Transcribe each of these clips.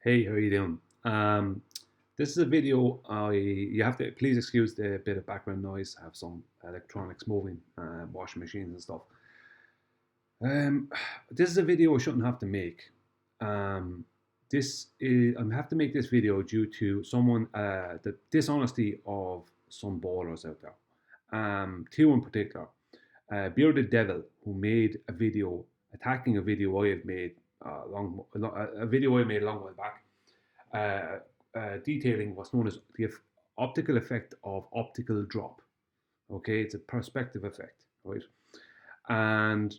Hey, how are you doing? This is a video. You have to please excuse the bit of background noise. I have some electronics moving, washing machines and stuff. Um, this is a video I shouldn't have to make. Um, this is I have to make this video due to the dishonesty of some ballers out there. Two in particular, Bearded Devil, who made a video attacking a video I have made a video I made a long while back, detailing what's known as the optical effect of optical drop. Okay, it's a perspective effect, right? And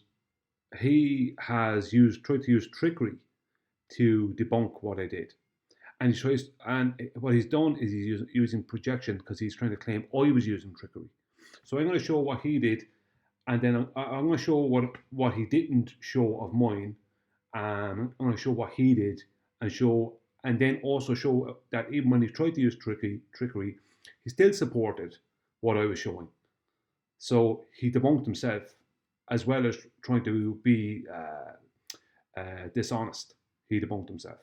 he has tried to use trickery to debunk what I did. And what he's done is he's using projection because he's trying to claim I was using trickery. So I'm going to show what he did, and then I'm going to show what he didn't show of mine, and I'm going to show what he did, and then also show that even when he tried to use trickery, he still supported what I was showing. So he debunked himself, as well as trying to be dishonest. He debunked himself.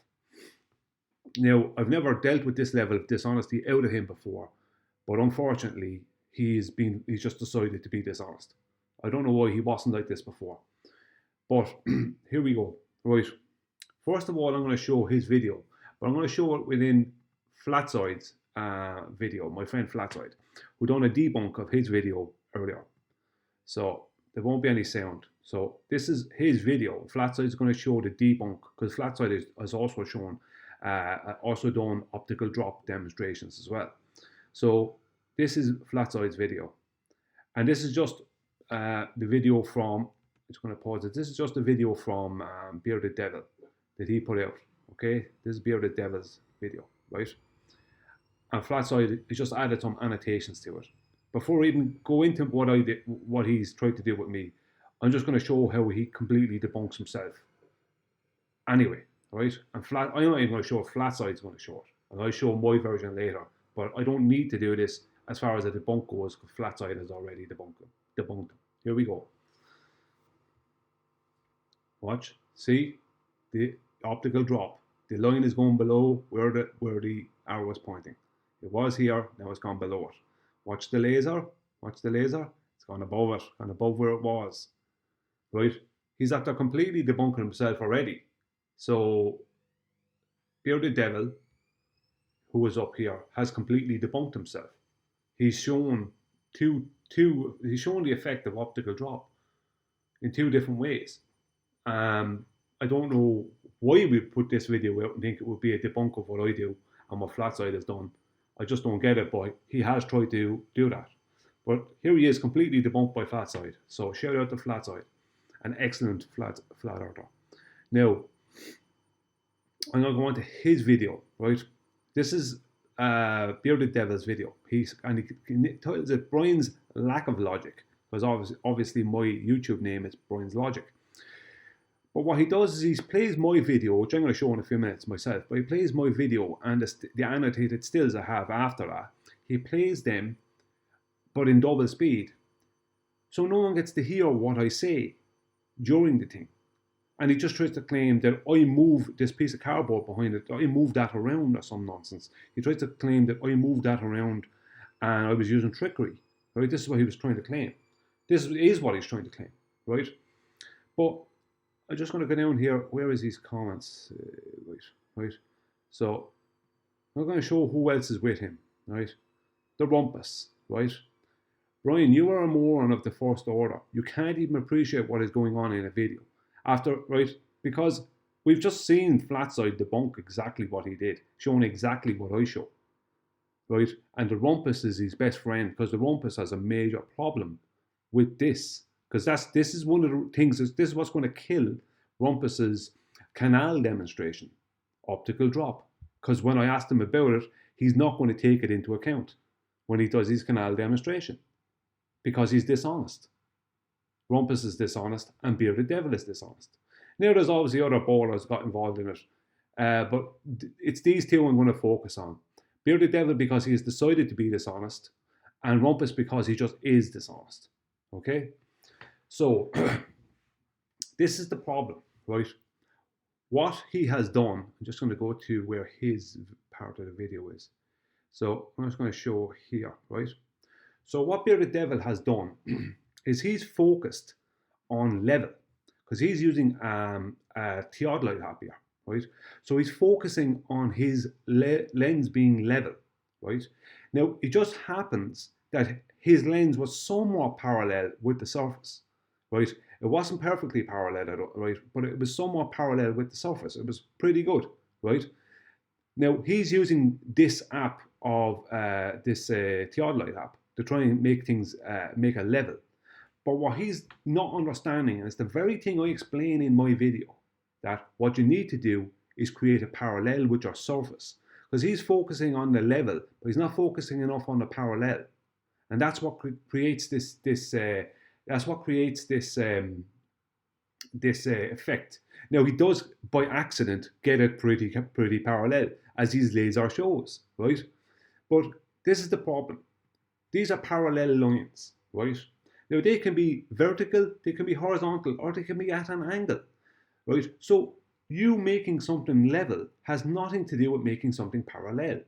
Now, I've never dealt with this level of dishonesty out of him before, but unfortunately, he's just decided to be dishonest. I don't know why he wasn't like this before. But here we go. Right. First of all, I'm going to show his video, but I'm going to show it within Flatside's video, my friend Flatside, who done a debunk of his video earlier. So there won't be any sound. So this is his video. Flatside is going to show the debunk because Flatside has also shown, also done optical drop demonstrations as well. So this is Flatside's video, and this is just the video from. I'm just going to pause it. This is just a video from Bearded Devil that he put out. Okay, this is Bearded Devil's video, right? And Flatside has just added some annotations to it. Before I even go into what I did, what he's tried to do with me, I'm just going to show how he completely debunks himself. Anyway, right? And I'm not even going to show it. Flatside's going to show it, and I'll show my version later. But I don't need to do this as far as a debunk goes, because Flatside has already debunked him. Here we go. Watch, see the optical drop. The line is going below where the arrow is pointing. It was here, now it's gone below it. Watch the laser. Watch the laser. It's gone above it, gone above where it was. Right? He's after completely debunking himself already. So Bearded Devil, who is up here, has completely debunked himself. He's shown he's shown the effect of optical drop in two different ways. I don't know why we put this video out and think it would be a debunk of what I do and what Flatside has done. I just don't get it, but he has tried to do that. But here he is, completely debunked by Flatside. So shout out to Flatside, an excellent flat earther. Now, I'm going to go on to his video, right? This is Bearded Devil's video. He tells it Brian's lack of logic, because obviously my YouTube name is Brian's Logic. But what he does is he plays my video, which I'm going to show in a few minutes myself, but he plays my video and the annotated stills I have after that. He plays them, but in double speed. So no one gets to hear what I say during the thing. And he just tries to claim that I moved this piece of cardboard behind it, I moved that around or some nonsense. He tries to claim that I moved that around and I was using trickery. Right? This is what he was trying to claim. This is what he's trying to claim, right? But I'm just going to go down here. Where is these comments? Right. So I'm going to show who else is with him, right? The Rumpus, right? Brian, you are a moron of the first order. You can't even appreciate what is going on in a video. Right? Because we've just seen Flatside debunk exactly what he did, showing exactly what I show, right? And the Rumpus is his best friend because the Rumpus has a major problem with this. Because this is one of the things, this is what's going to kill Rumpus's canal demonstration, optical drop. Because when I asked him about it, he's not going to take it into account when he does his canal demonstration. Because he's dishonest. Rumpus is dishonest and Bearded Devil is dishonest. Now there's obviously other ballers got involved in it. But it's these two I'm going to focus on. Bearded Devil because he has decided to be dishonest, and Rumpus because he just is dishonest. Okay? So, this is the problem, right? what he has done, I'm just going to go to where his part of the video is. So I'm just going to show here, right? So what Bearded Devil has done is he's focused on level, because he's using a theodolite app here, right? So he's focusing on his lens being level, right? Now, it just happens that his lens was somewhat parallel with the surface, right? It wasn't perfectly parallel, right? But it was somewhat parallel with the surface. It was pretty good, right? Now, he's using this app of this theodolite app to try and make things, make a level. But what he's not understanding, and it's the very thing I explain in my video, that what you need to do is create a parallel with your surface. Because he's focusing on the level, but he's not focusing enough on the parallel. And that's what creates this effect. Now, he does by accident get it pretty parallel, as his laser shows, right? But this is the problem. These are parallel lines, right? Now, they can be vertical, they can be horizontal, or they can be at an angle, right? So you making something level has nothing to do with making something parallel,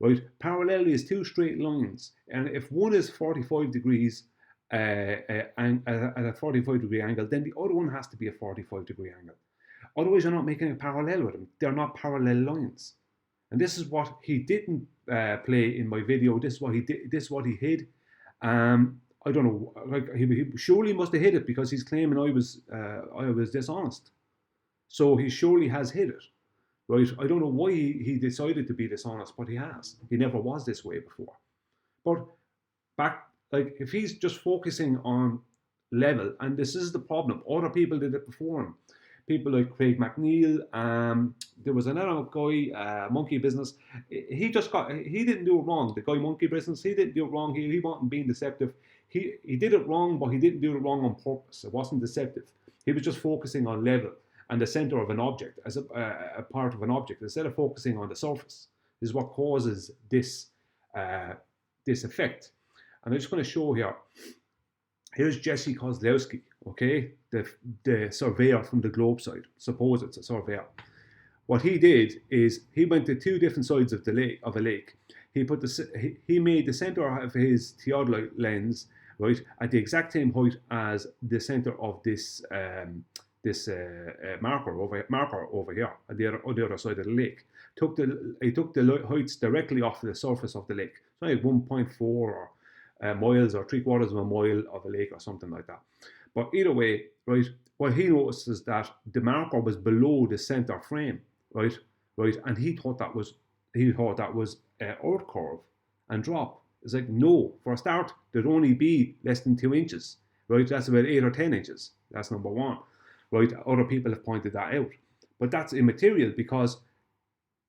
right? Parallel is two straight lines, and if one is 45 degrees at a 45-degree angle, then the other one has to be a 45-degree angle. Otherwise, you're not making a parallel with them. They're not parallel lines. And this is what he didn't play in my video. This is what he did. This is what he hid. I don't know. Like he surely must have hid it, because he's claiming I was dishonest. So he surely has hid it, right? I don't know why he decided to be dishonest, but he has. He never was this way before. But back, like, if he's just focusing on level, and this is the problem, other people did it before him. People like Craig McNeil, there was another guy, Monkey Business. He didn't do it wrong. The guy Monkey Business, he didn't do it wrong. He wasn't being deceptive. He did it wrong, but he didn't do it wrong on purpose. It wasn't deceptive. He was just focusing on level and the center of an object as a part of an object, instead of focusing on the surface. This is what causes this effect. And I'm just going to show here. Here's Jesse Kozlowski, okay, the surveyor from the globe side. Suppose it's a surveyor. What he did is he went to two different sides of a lake. He made the center of his theodolite lens, right, at the exact same height as the center of this marker over here at the other side of the lake. He took the heights directly off the surface of the lake. So like 1.4 or miles or 3/4 of a mile of a lake or something like that. But either way, right, what he noticed is that the marker was below the center frame, right, and he thought that was earth curve and drop. It's like, no, for a start, there'd only be less than 2 inches, right? That's about 8 or 10 inches. That's number one, right? Other people have pointed that out, but that's immaterial, because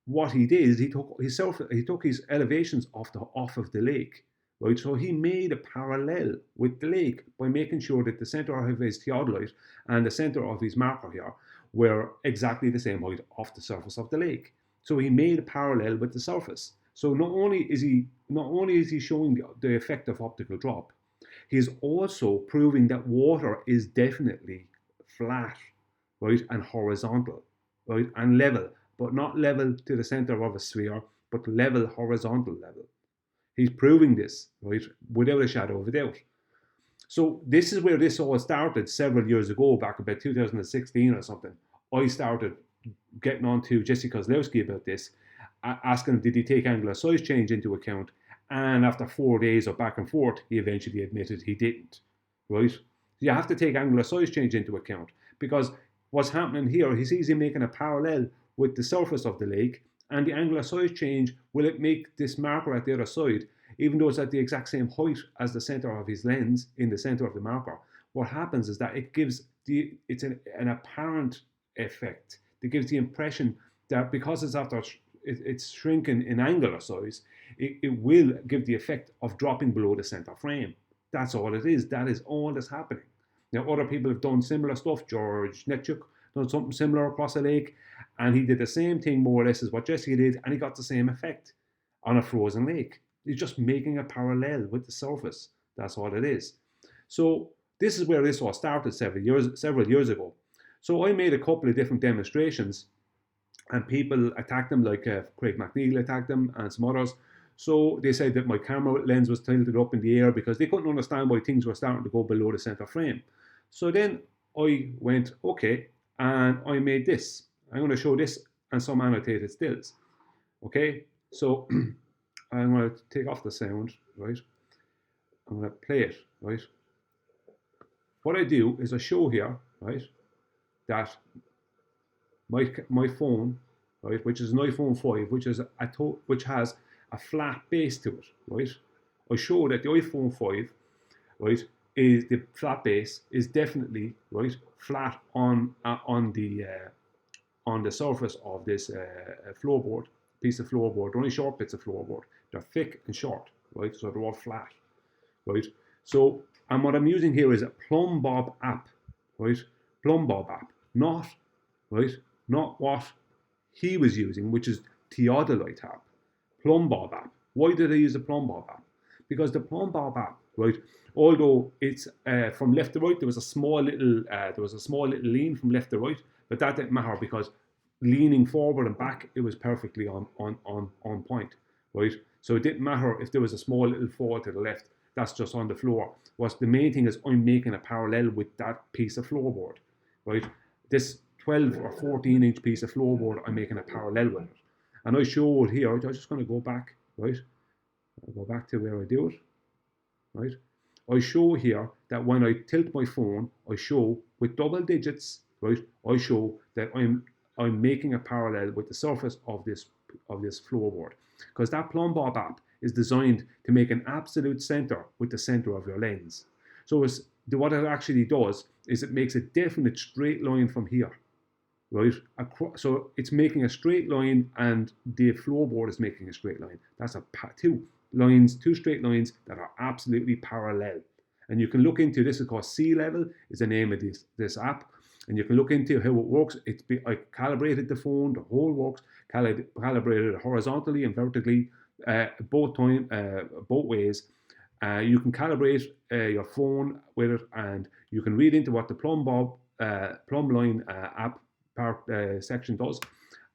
what he did is he took his elevations off of the lake, right? So he made a parallel with the lake by making sure that the center of his theodolite and the center of his marker here were exactly the same height off the surface of the lake. So he made a parallel with the surface. So not only is he showing the effect of optical drop, he is also proving that water is definitely flat, right, and horizontal, right, and level, but not level to the center of a sphere, but level, horizontal level. He's proving this, right, without a shadow of a doubt. So this is where this all started several years ago, back about 2016 or something. I started getting on to Jesse Kozlowski about this, asking him, did he take angular size change into account? And after 4 days of back and forth, he eventually admitted he didn't, right? You have to take angular size change into account, because what's happening here, he's easily making a parallel with the surface of the lake, and the angular size change, will it make this marker at the other side, even though it's at the exact same height as the center of his lens in the center of the marker? What happens is that it gives it's an apparent effect. It gives the impression that because it's shrinking in angular size, it will give the effect of dropping below the center frame. That's all it is. That is all that's happening. Now, other people have done similar stuff. George Netchuk done something similar across a lake, and he did the same thing more or less as what Jesse did, and he got the same effect on a frozen lake. He's just making a parallel with the surface. That's all it is. So this is where this all started several years ago. So I made a couple of different demonstrations and people attacked them, like Craig McNeil attacked them and some others. So they said that my camera lens was tilted up in the air because they couldn't understand why things were starting to go below the center frame. So then I went, okay, and I made this. I'm going to show this and some annotated stills. Okay, so I'm going to take off the sound, right? I'm going to play it, right? What I do is I show here, right, that my phone, right, which is an iPhone 5, which has a flat base to it, right? I show that the iPhone 5, right, is the flat base is definitely right flat on the surface of this piece of floorboard. Only short bits of floorboard. They're thick and short, right? So they're all flat, right? So, and what I'm using here is a Plumb Bob app, right? Plumb Bob app, not what he was using, which is Theodolite app. Plumb Bob app. Why did I use the Plumb Bob app? Because the Plumb Bob app, right? Although it's from left to right, there was a small little lean from left to right, but that didn't matter because leaning forward and back, it was perfectly on point, right? So it didn't matter if there was a small little fall to the left. That's just on the floor. What's the main thing is I'm making a parallel with that piece of floorboard, right? This 12 or 14 inch piece of floorboard, I'm making a parallel with it. And I show it here. I'm just going to go back, right? I'll go back to where I do it, right? I show here that when I tilt my phone, I show with double digits, right? I show that I'm making a parallel with the surface of this floorboard, because that Plumb Bob app is designed to make an absolute center with the center of your lens. So what it actually does is it makes a definite straight line from here, right? So it's making a straight line, and the floorboard is making a straight line. That's two straight lines that are absolutely parallel. And you can look into this. Of course, Sea Level is the name of this app, and you can look into how it works. I calibrated the phone. The whole works calibrated horizontally and vertically, both ways. You can calibrate your phone with it, and you can read into what the Plumb Line app part section does,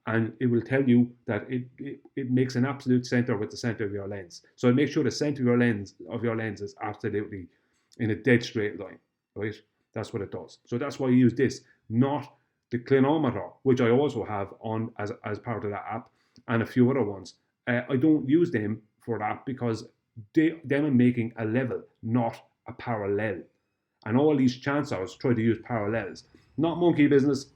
and it will tell you that it makes an absolute center with the center of your lens. So make sure the center of your lens is absolutely in a dead straight line, right? That's what it does. So that's why I use this, not the clinometer, which I also have on as part of that app, and a few other ones. I don't use them for that because then I'm making a level, not a parallel. And all these chancers try to use parallels. Not Monkey Business.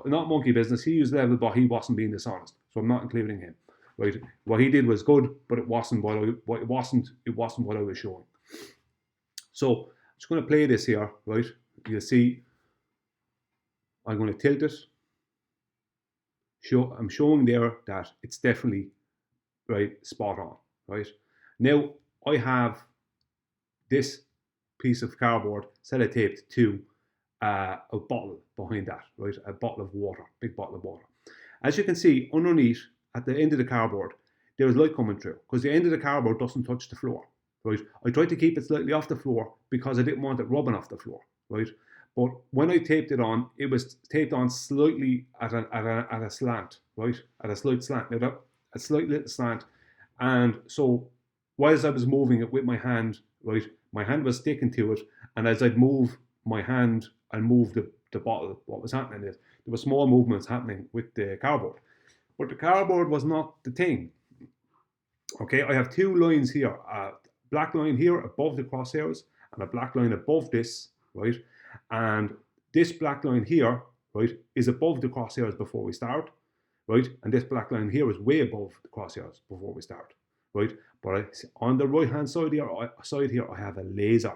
Not Monkey Business. He used level, but he wasn't being dishonest. So I'm not including him. Right? What he did was good, but it wasn't what I was showing. So I'm just going to play this here, right? You'll see. I'm going to tilt it. I'm showing there that it's definitely right, spot on, right? Now I have this piece of cardboard sellotaped to a bottle behind that, right? A bottle of water, big bottle of water. As you can see, underneath, at the end of the cardboard, there is light coming through because the end of the cardboard doesn't touch the floor, right? I tried to keep it slightly off the floor because I didn't want it rubbing off the floor, right? But when I taped it on, it was taped on slightly at a slant, right? At a slight slant, a slight little slant. And so whilst I was moving it with my hand, right, my hand was sticking to it, and as I'd move my hand and move the bottle, what was happening is there were small movements happening with the cardboard. But the cardboard was not the thing. Okay, I have two lines here, a black line here above the crosshairs and a black line above this, right? And this black line here, right, is above the crosshairs before we start, right? And this black line here is way above the crosshairs before we start, right? But on the right-hand side here, I have a laser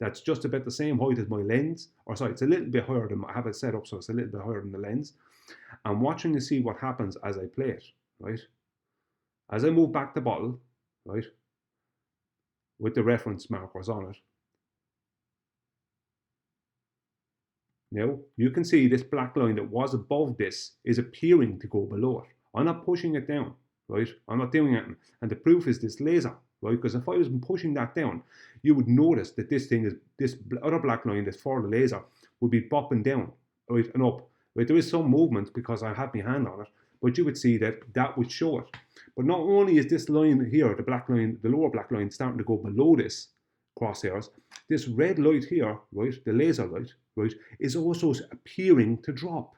that's just about the same height as my lens. Or sorry, it's a little bit higher than I have it set up, so it's a little bit higher than the lens. I'm watching to see what happens as I play it, right? As I move back the bottle, right, with the reference markers on it. Now, you can see this black line that was above this is appearing to go below it. I'm not pushing it down, right? I'm not doing anything. And the proof is this laser, right? Because if I was pushing that down, you would notice that this other black line that's for the laser would be bopping down, right, and up. Right, there is some movement because I have my hand on it, but you would see that that would show it. But not only is this line here, the black line, the lower black line, starting to go below this crosshairs, this red light here, right, the laser light, right, is also appearing to drop.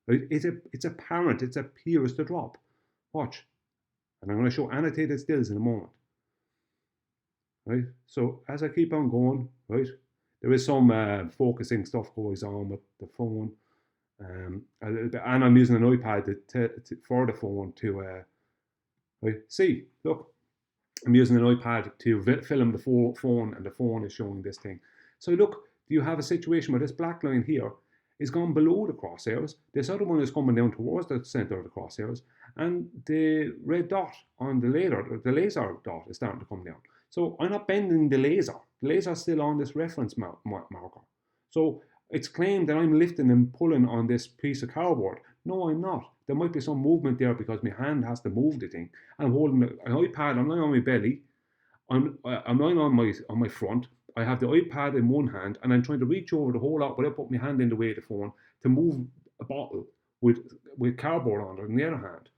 Right, it's apparent, it appears to drop. Watch, and I'm going to show annotated stills in a moment. Right, so as I keep on going, right, there is some focusing stuff goes on with the phone. And I'm using an iPad for the phone to right, see, look, I'm using an iPad to film the phone, and the phone is showing this thing. So look, you have a situation where this black line here is gone below the crosshairs, this other one is coming down towards the center of the crosshairs, and the red dot on the laser dot is starting to come down. So I'm not bending the laser. The laser is still on this reference marker. So it's claimed that I'm lifting and pulling on this piece of cardboard. No, I'm not. There might be some movement there because my hand has to move the thing. I'm holding an iPad. I'm lying on my belly. I'm lying on my front. I have the iPad in one hand, and I'm trying to reach over the whole lot without putting my hand in the way of the phone to move a bottle with cardboard on it in the other hand.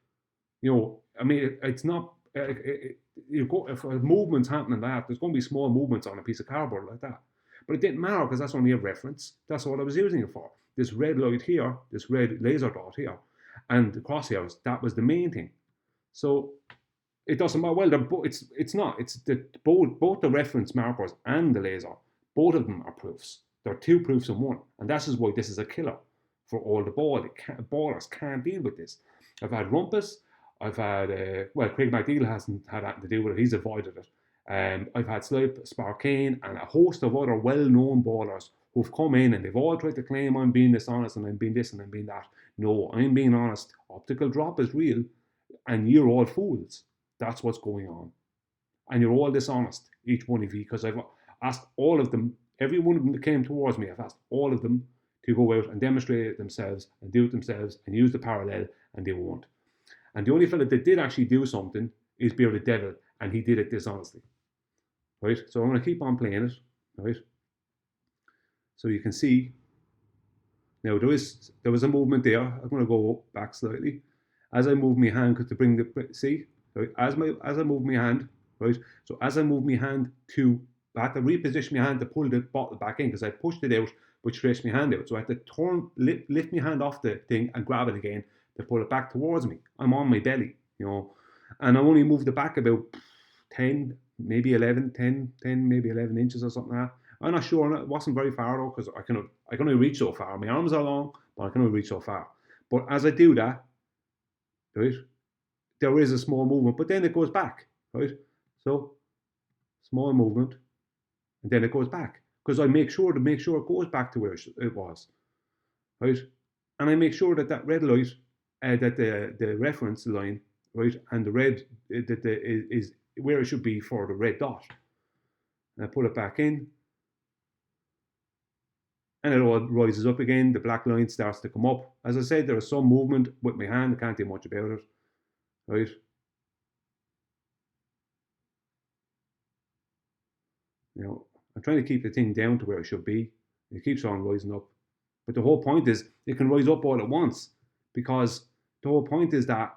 You know, I mean, it's not. If a movement's happening like that, there's going to be small movements on a piece of cardboard like that. But it didn't matter because that's only a reference. That's what I was using it for. This red light here, this red laser dot here, and the crosshairs, that was the main thing. So it doesn't matter. Well, it's not. It's both the reference markers and the laser. Both of them are proofs. There are two proofs in one. And that is why this is a killer for all the ballers can't deal with this. I've had Rumpus. I've had, well, Craig McDeal hasn't had that to do with it. He's avoided it. I've had Slipe, Sparkane, and a host of other well-known ballers who've come in and they've all tried to claim I'm being dishonest and I'm being this and I'm being that. No, I'm being honest. Optical drop is real, and you're all fools. That's what's going on. And you're all dishonest, each one of you, because I've asked all of them, every one of them that came towards me, I've asked all of them to go out and demonstrate it themselves and do it themselves and use the parallel, and they won't. And the only fella that did actually do something is Bearded Devil, and he did it dishonestly. Right? So I'm going to keep on playing it. Right? So you can see, now there was a movement there. I'm going to go back slightly. As I move my hand, because to bring the, see, right? As I move my hand, right? So as I move my hand I have to reposition my hand to pull the bottle back in because I pushed it out, but stretched my hand out. So I have to lift my hand off the thing and grab it again to pull it back towards me. I'm on my belly, you know, and I only moved it back about 10, maybe 11, 10, maybe 11 inches or something like that. I'm not sure. It wasn't very far though, because I can only reach so far. My arms are long, but I can only reach so far. But as I do that, right, there is a small movement, but then it goes back, right? So small movement, and then it goes back because I make sure it goes back to where it was, right? And I make sure that that red light, that the reference line, right, and the red is where it should be for the red dot. And I pull it back in, and it all rises up again. The black line starts to come up. As I said, there is some movement with my hand. I can't do much about it, right? You know, I'm trying to keep the thing down to where it should be. It keeps on rising up. But the whole point is it can rise up all at once, because the whole point is that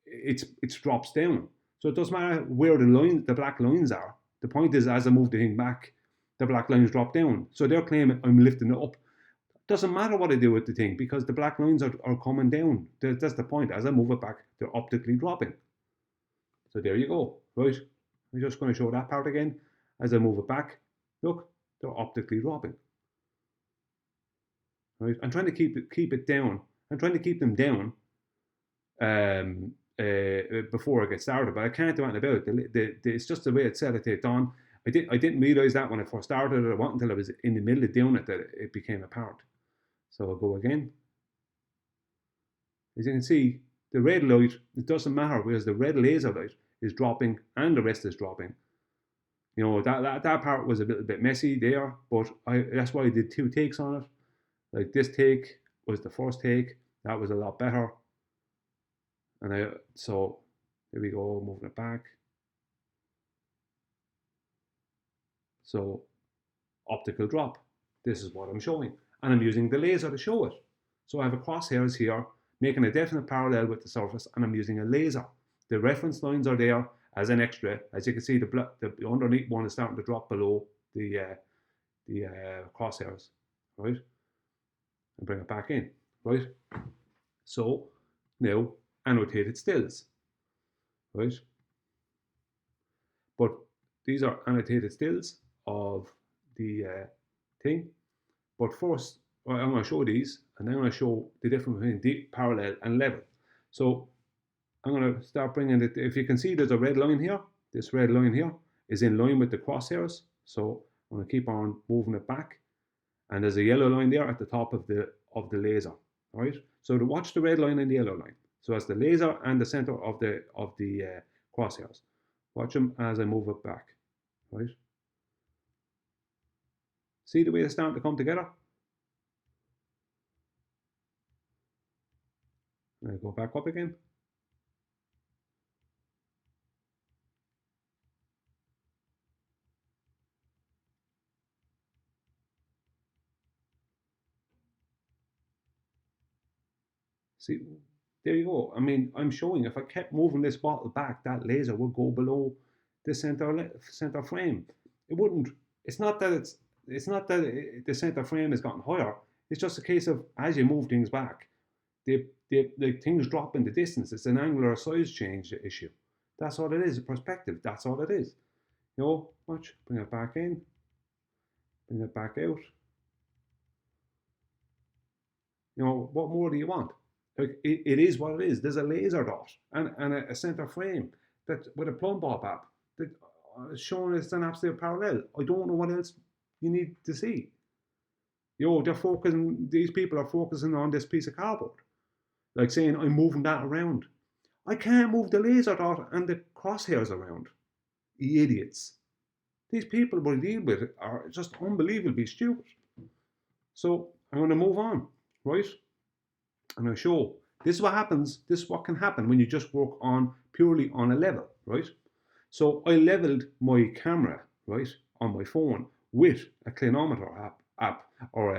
it drops down. So it doesn't matter where the black lines are. The point is, as I move the thing back, the black lines drop down. So they're claiming I'm lifting it up. Doesn't matter what I do with the thing, because the black lines are coming down. That's the point. As I move it back, they're optically dropping. So there you go, right? I'm just going to show that part again. As I move it back, look, they're optically dropping. Right? I'm trying to keep it down. I'm trying to keep them down before I get started, but I can't do anything about it. It's just the way it's set it on. I didn't realize that when I first started it. It wasn't until I was in the middle of doing it that it became apparent. So I'll go again. As you can see, the red light, it doesn't matter, because the red laser light is dropping and the rest is dropping. You know, that part was a little bit messy there, but that's why I did 2 takes on it. Like, this take was the first take. That was a lot better. And so here we go, moving it back. So optical drop. This is what I'm showing. And I'm using the laser to show it. So I have a crosshairs here, making a definite parallel with the surface, and I'm using a laser. The reference lines are there as an extra. As you can see, the underneath one is starting to drop below the crosshairs, right? And bring it back in, right? So now annotated stills, right? But these are annotated stills of the thing. But first, I'm going to show these, and then I'm going to show the difference between deep, parallel, and level. So I'm going to start bringing it. If you can see, there's a red line here. This red line here is in line with the crosshairs. So I'm going to keep on moving it back, and there's a yellow line there at the top of the laser. All right. So to watch the red line and the yellow line. So that's the laser and the center of the crosshairs. Watch them as I move it back. Right. See the way they're starting to come together. And I go back up again. See, there you go. I mean, I'm showing if I kept moving this bottle back, that laser would go below the center frame. It wouldn't. It's not that the center frame has gotten higher. It's just a case of as you move things back, the things drop in the distance. It's an angular size change issue. That's all it is. Perspective. That's all it is. You know, watch. Bring it back in. Bring it back out. You know, what more do you want? Like it is what it is. There's a laser dot and a center frame that with a plumb bob app that is showing it's an absolute parallel. I don't know what else you need to see. You know, they're focusing. These people are focusing on this piece of cardboard, like saying I'm moving that around. I can't move the laser dot and the crosshairs around. You idiots. These people we deal with are just unbelievably stupid. So I'm going to move on, right? And I'll show this is what happens. This is what can happen when you just work on purely on a level, right? So I leveled my camera, right, on my phone with a clinometer app or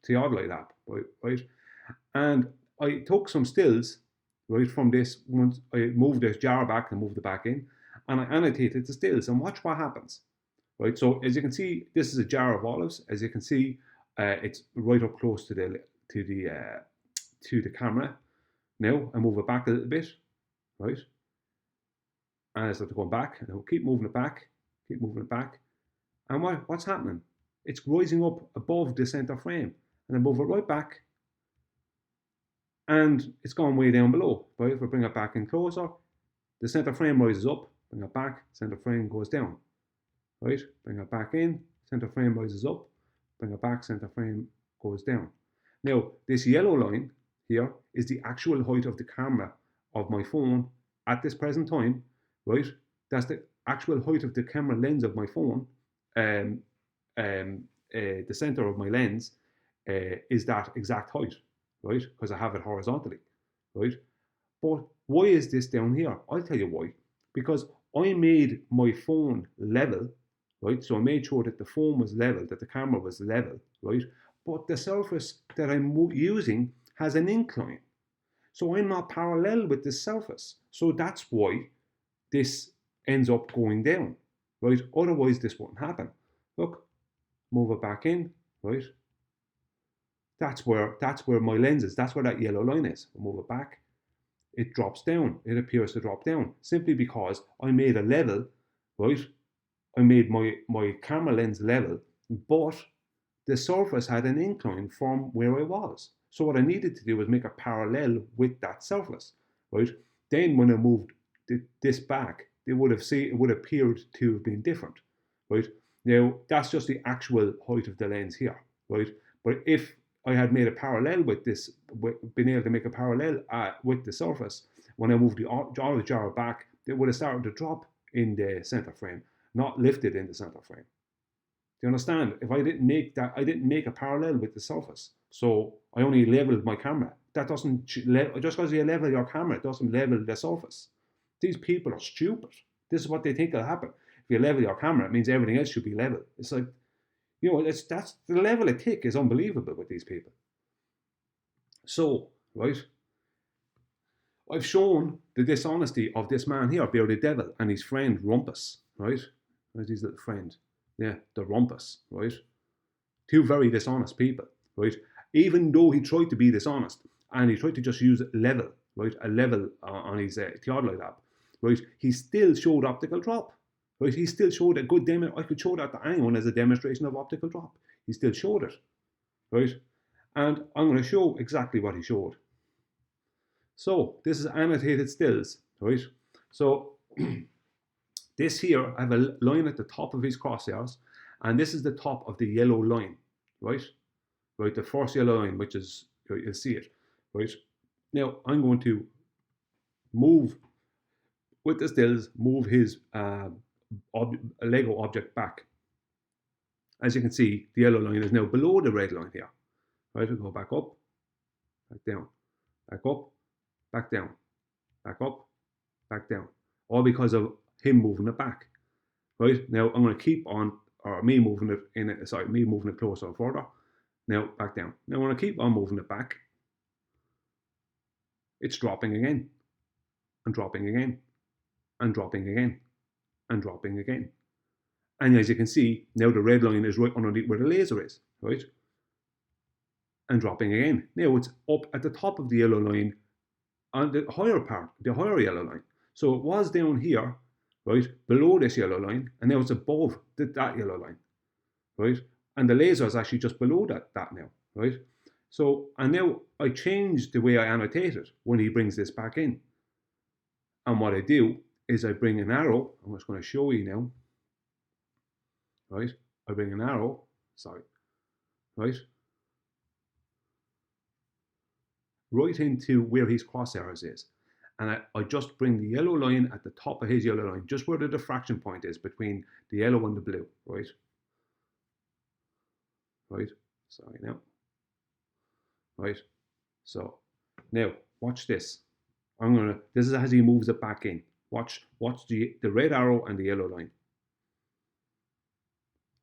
theodolite app, right? And I took some stills, right, from this. Once I moved this jar back and moved it back in, and I annotated the stills. And watch what happens, right? So as you can see, this is a jar of olives. As you can see, it's right up close to the camera. Now I move it back a little bit, right? And I start to go back, and I'll keep moving it back, And what's happening? It's rising up above the center frame, and I move it right back, and it's gone way down below. Right? If I bring it back in closer, the center frame rises up, bring it back, center frame goes down. Right? Bring it back in, center frame rises up, bring it back, center frame goes down. Now, this yellow line here is the actual height of the camera of my phone at this present time, right? That's the actual height of the camera lens of my phone. The center of my lens is that exact height, right? Because I have it horizontally, right? But why is this down here? I'll tell you why. Because I made my phone level, right? So I made sure that the phone was level, that the camera was level, right? But the surface that I'm using has an incline. So I'm not parallel with this surface. So that's why this ends up going down, right? Otherwise this wouldn't happen. Look, move it back in, right? That's where my lens is. That's where that yellow line is. We'll move it back. It drops down. It appears to drop down simply because I made a level, right? I made my camera lens level, but the surface had an incline from where I was. So what I needed to do was make a parallel with that surface, right? Then when I moved this back, it would appeared to have been different, right? Now that's just the actual height of the lens here, right? But if I had made a parallel with this, been able to make a parallel with the surface, when I moved the olive jar back, it would have started to drop in the center frame, not lifted in the center frame. Do you understand? If I didn't make that, I didn't make a parallel with the surface. So I only leveled my camera. That doesn't, just because you level your camera, it doesn't level the surface. These people are stupid. This is what they think will happen. If you level your camera, it means everything else should be level. It's like, you know, that's the level of tick is unbelievable with these people. So, right, I've shown the dishonesty of this man here, Bearded Devil, and his friend Rumpus, right? Where's his little friend? Yeah, the Rumpus, right? Two very dishonest people, right? Even though he tried to be dishonest and he tried to just use level, right? A level on his theodolite app, right? He still showed optical drop, right? He still showed a good demo. I could show that to anyone as a demonstration of optical drop. He still showed it, right? And I'm going to show exactly what he showed. So this is annotated stills, right? So this here, I have a line at the top of his crosshairs, and this is the top of the yellow line, right? Right, the first yellow line, which is, you'll see it, right? Now I'm going to move, with the stills, move his Lego object back. As you can see, the yellow line is now below the red line here, right? We'll go back up, back down, back up, back down, back up, back down, all because of him moving it back, right? Now I'm going to keep on, or me moving it me moving it closer and further. Now back down. Now when I keep on moving it back, it's dropping again, and dropping again, and dropping again, and dropping again. And as you can see, now the red line is right underneath where the laser is, right? And dropping again. Now it's up at the top of the yellow line on the higher part, the higher yellow line. So it was down here, right, below this yellow line, and now it's above that yellow line, right? And the laser is actually just below that now, right? So, and now I changed the way I annotate it when he brings this back in. And what I do is I bring an arrow. I'm just going to show you now, right? I bring an arrow, right? Right into where his crosshairs is. And I just bring the yellow line at the top of his yellow line, just where the diffraction point is between the yellow and the blue, right? Right, sorry now. Right, so now watch this. This is as he moves it back in. Watch the red arrow and the yellow line.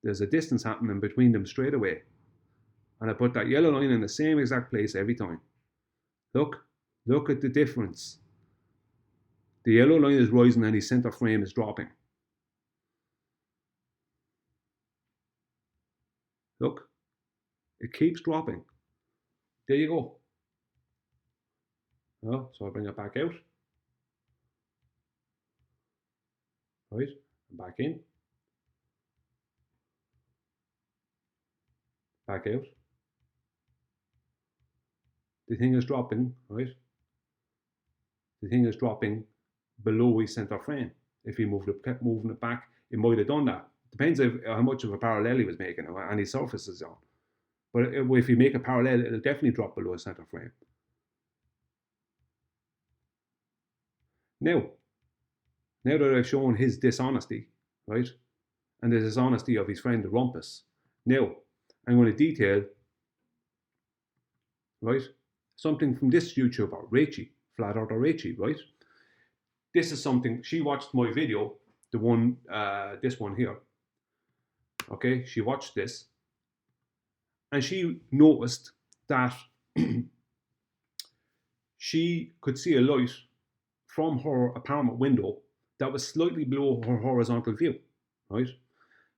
There's a distance happening between them straight away. And I put that yellow line in the same exact place every time. Look at the difference. The yellow line is rising and his center frame is dropping. Look, it keeps dropping. There you go. Oh, so I bring it back out. Right, back in. Back out. The thing is dropping, right? The thing is dropping below his center frame. If he kept moving it back, it might have done that. Depends how much of a parallel he was making and his surface is on. But if you make a parallel, it'll definitely drop below his center frame. Now that I've shown his dishonesty, right, and the dishonesty of his friend the Rumpus, now I'm going to detail, right, something from this YouTuber, Rachie, Flat Earther Rachie, right? This is something, she watched my video, the one, this one here, okay? She watched this, and she noticed that she could see a light from her apartment window that was slightly below her horizontal view, right?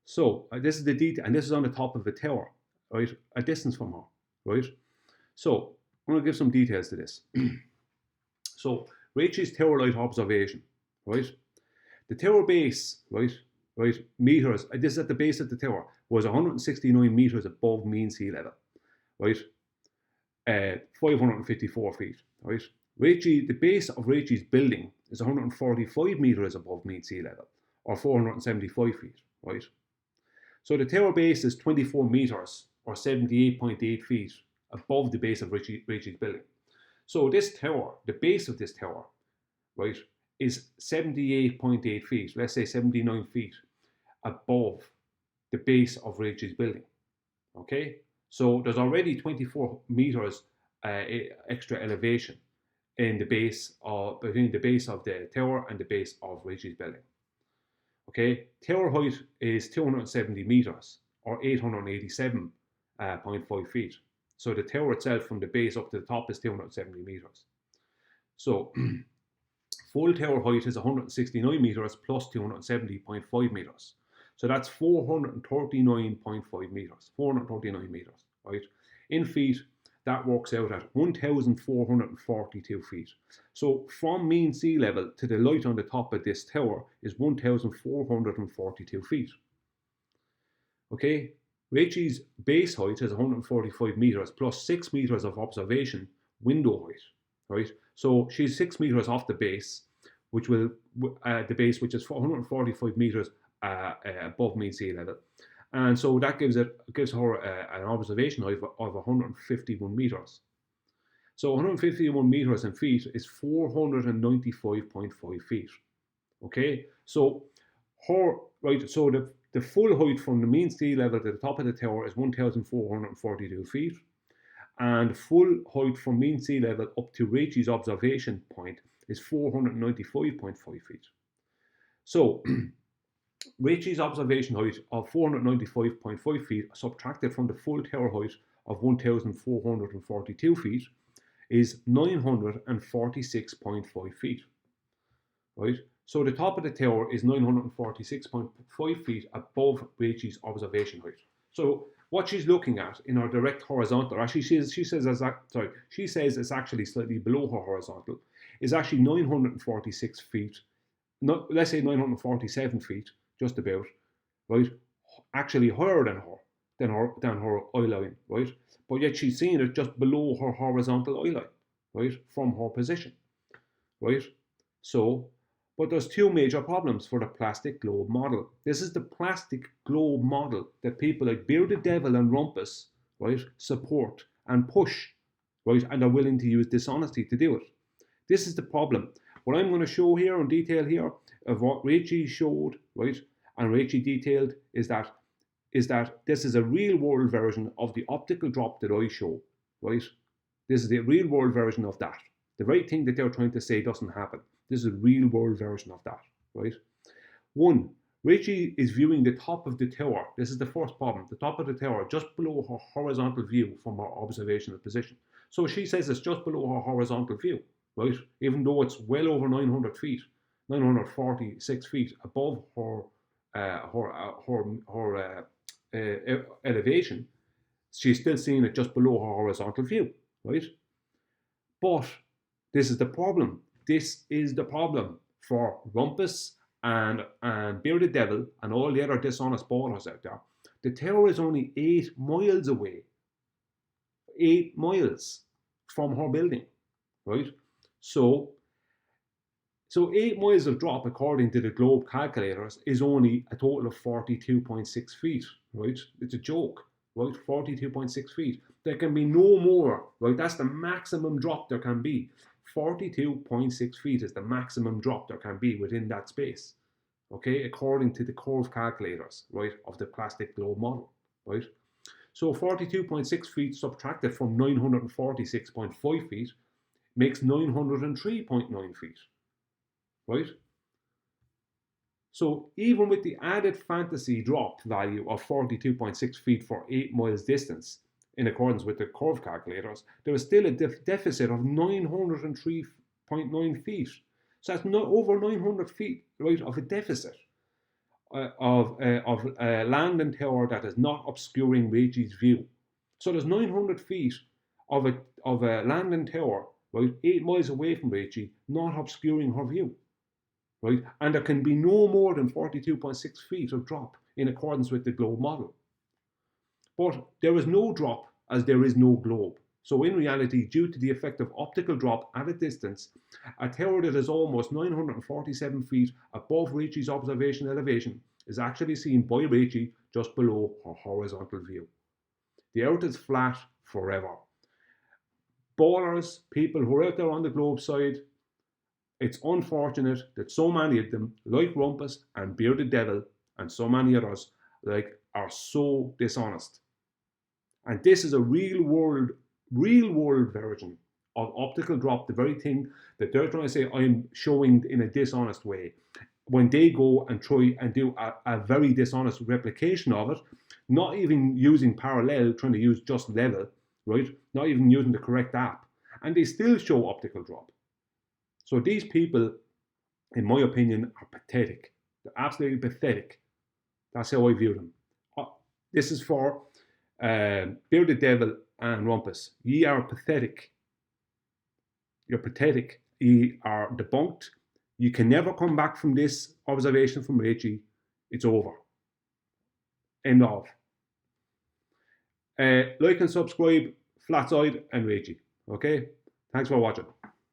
So this is the detail, and this is on the top of a tower, right? A distance from her, right? So I'm going to give some details to this. So Rachie's tower light observation, right? The tower base, right, meters, this is at the base of the tower, was 169 meters above mean sea level, right? 554 feet, right? The base of Rachie's building is 145 meters above mean sea level, or 475 feet, right? So the tower base is 24 meters, or 78.8 feet above the base of Rachie's building. So this tower, the base of this tower, right, is 78.8 feet, let's say 79 feet above the base of Rachie's building, okay? So there's already 24 meters extra elevation in the base of, between the base of the tower and the base of Rachie's building. Okay, tower height is 270 meters, or 887.5 feet. So the tower itself from the base up to the top is 270 meters. So full tower height is 169 meters plus 270.5 meters. So that's 439.5 meters, 439 meters, right? In feet, that works out at 1,442 feet. So from mean sea level to the light on the top of this tower is 1,442 feet. Okay, Rachel's base height is 145 meters plus 6 meters of observation window height, right? So she's 6 meters off the base, which will which is 145 meters above mean sea level, and so that gives her an observation height of 151 meters. So 151 meters in feet is 495.5 feet. Okay, so the full height from the mean sea level to the top of the tower is 1,442 feet, and the full height from mean sea level up to Rachel's observation point is 495.5 feet. So Rachel's observation height of 495.5 feet subtracted from the full tower height of 1,442 feet is 946.5 feet, right? So the top of the tower is 946.5 feet above Rachel's observation height. So what she's looking at in her direct horizontal, actually she says it's actually slightly below her horizontal, is actually 946 feet, let's say 947 feet, just about, right? Actually higher than her eye line, right? But yet she's seeing it just below her horizontal eye line, right? From her position, right? So, but there's two major problems for the plastic globe model. This is the plastic globe model that people like Bearded Devil and Rumpus, right, support and push, right, and are willing to use dishonesty to do it. This is the problem. What I'm going to show here in detail here of what Rachel showed, right, and Rachel detailed is that this is a real world version of the optical drop that I show, right? This is the real world version of that. The very thing that they're trying to say doesn't happen. This is a real world version of that, right? One, Rachel is viewing the top of the tower. This is the first problem. The top of the tower, just below her horizontal view from her observational position. So she says it's just below her horizontal view, right? Even though it's well over 900 feet, 946 feet above her elevation, she's still seeing it just below her horizontal view, right? But this is the problem. This is the problem for Rumpus and Bearded Devil and all the other dishonest ballers out there. The tower is only 8 miles away. 8 miles from her building, right? So 8 miles of drop, according to the globe calculators, is only a total of 42.6 feet, right? It's a joke, right? 42.6 feet. There can be no more, right? That's the maximum drop there can be. 42.6 feet is the maximum drop there can be within that space, okay? According to the curve calculators, right, of the plastic globe model, right? So 42.6 feet subtracted from 946.5 feet makes 903.9 feet, right? So even with the added fantasy drop value of 42.6 feet for 8 miles distance, in accordance with the curve calculators, there is still a deficit of 903.9 feet. So that's not over 900 feet, right, of a deficit of land and tower that is not obscuring Rachel's view. So there's 900 feet of a land and tower, right, 8 miles away from Rachel, not obscuring her view, right? And there can be no more than 42.6 feet of drop in accordance with the globe model. But there is no drop as there is no globe. So in reality, due to the effect of optical drop at a distance, a tower that is almost 947 feet above Rachel's observation elevation is actually seen by Rachel just below her horizontal view. The earth is flat forever. Ballers, people who are out there on the globe side, it's unfortunate that so many of them, like Rumpus and Bearded Devil and so many others, are so dishonest. And this is a real world version of optical drop, the very thing that they're trying to say I'm showing in a dishonest way. When they go and try and do a very dishonest replication of it, not even using parallel, trying to use just level, right? Not even using the correct app. And they still show optical drop. So these people, in my opinion, are pathetic. They're absolutely pathetic. That's how I view them. This is for Bearded Devil and Rumpus. Ye are pathetic. You're pathetic. Ye are debunked. You can never come back from this observation from Rachie. It's over. End of. Like and subscribe, Flatside and Rachie. Okay? Thanks for watching.